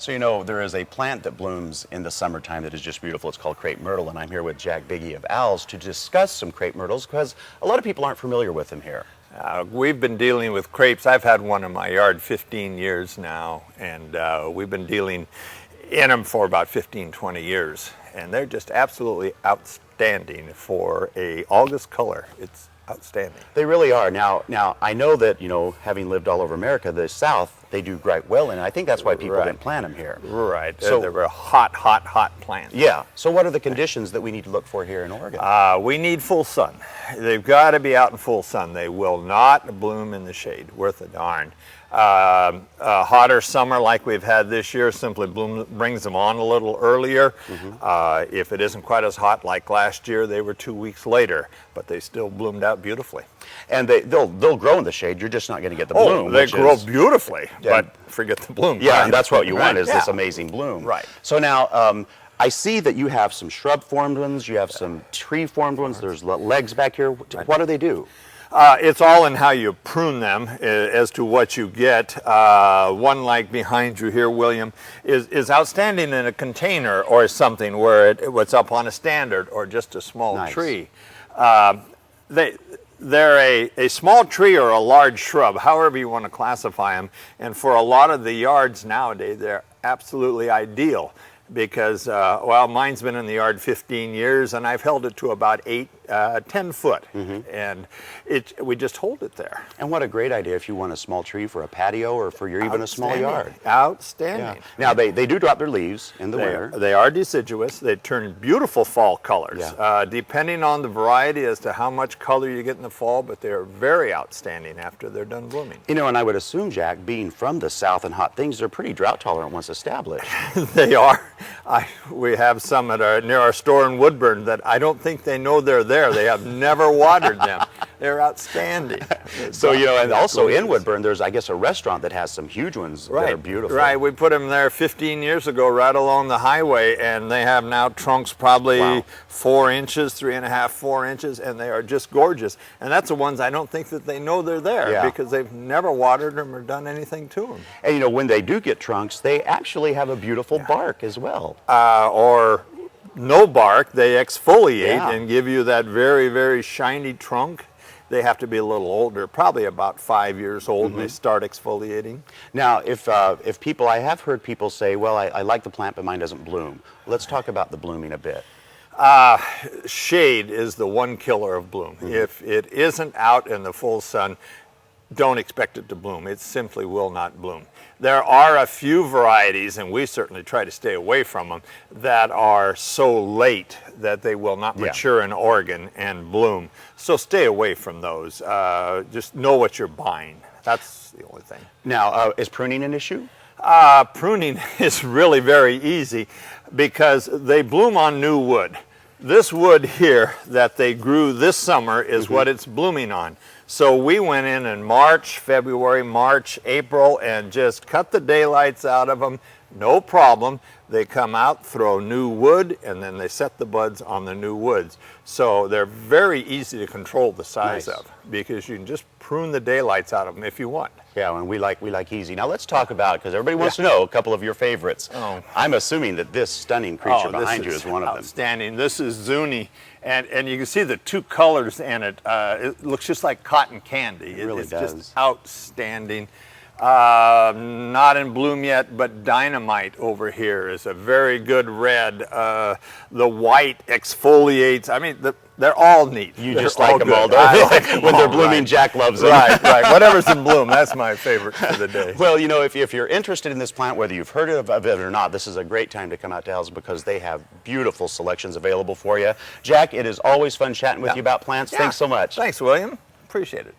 So you know, there is a plant that blooms in the summertime that is just beautiful. It's called Crape Myrtle, and I'm here with Jack Biggie of Owls to discuss some Crape Myrtles because a lot of people aren't familiar with them here. We've been dealing with crepes. I've had one in my yard 15 years now, and we've been dealing in them for about 15, 20 years. And they're just absolutely outstanding for a August color. It's outstanding. They really are. Now I know that, you know, having lived all over America, the South, they do quite well, and I think that's why people didn't plant them here. Right. So they were a hot plants. Yeah. So what are the conditions that we need to look for here in Oregon? We need full sun. They've got to be out in full sun. They will not bloom in the shade. Worth a darn. A hotter summer like we've had this year simply brings them on a little earlier. If it isn't quite as hot like last year, they were 2 weeks later, but they still bloomed out beautifully. And they'll grow in the shade. You're just not going to get the bloom. They grow beautifully, but forget the bloom. Yeah, and that's what you want is this amazing bloom. Right. So now, I see that you have some shrub-formed ones. You have some tree-formed ones. There's legs back here. What do they do? It's all in how you prune them as to what you get. One like behind you here, William, is outstanding in a container or something where it's up on a standard or just a small tree. They're a small tree or a large shrub, however you want to classify them. And for a lot of the yards nowadays, they're absolutely ideal. Because, well, mine's been in the yard 15 years, and I've held it to about 10 foot, and we just hold it there. And what a great idea if you want a small tree for a patio or for even a small yard. Outstanding. Yeah. Now, they do drop their leaves in the winter. They are deciduous. They turn beautiful fall colors, depending on the variety as to how much color you get in the fall, but they are very outstanding after they're done blooming. You know, and I would assume, Jack, being from the South and hot things, they're pretty drought tolerant once established. They are. We have some near our store in Woodburn that I don't think they know they're there. They have never watered them. They're outstanding. So, you know, and also in Woodburn, there's, I guess, a restaurant that has some huge ones that are beautiful. Right. We put them there 15 years ago right along the highway, and they have now trunks probably 4 inches, 3.5, 4 inches, and they are just gorgeous. And that's the ones I don't think that they know they're there because they've never watered them or done anything to them. And, you know, when they do get trunks, they actually have a beautiful bark as well. Or no bark, they exfoliate and give you that very, very shiny trunk. They have to be a little older, probably about 5 years old, and they start exfoliating. Now, if people, I have heard people say, well, I like the plant, but mine doesn't bloom. Let's talk about the blooming a bit. Shade is the one killer of bloom. If it isn't out in the full sun, don't expect it to bloom. It simply will not bloom. There are a few varieties, and we certainly try to stay away from them, that are so late that they will not mature in Oregon and bloom. So stay away from those. Just know what you're buying. That's the only thing. Now, is pruning an issue? Pruning is really very easy because they bloom on new wood. This wood here that they grew this summer is what it's blooming on. So we went in March, February, March, April, and just cut the daylights out of them. No problem. They come out, throw new wood, and then they set the buds on the new woods. So they're very easy to control the size of because you can just prune the daylights out of them if you want. Yeah, and we like easy. Now let's talk about, because everybody wants to know a couple of your favorites. I'm assuming that this stunning creature behind you is one of them. Outstanding. This is Zuni, and you can see the two colors in it. It looks just like cotton candy. It really does. Just outstanding. Not in bloom yet, but Dynamite over here is a very good red. The white exfoliates. I mean, they're all neat. You just like them all, don't you? When they're blooming, Jack loves them. Right. Whatever's in bloom, that's my favorite for the day. Well, you know, if you're interested in this plant, whether you've heard of it or not, this is a great time to come out to Owls because they have beautiful selections available for you. Jack, it is always fun chatting with you about plants. Thanks so much. Thanks, William. Appreciate it.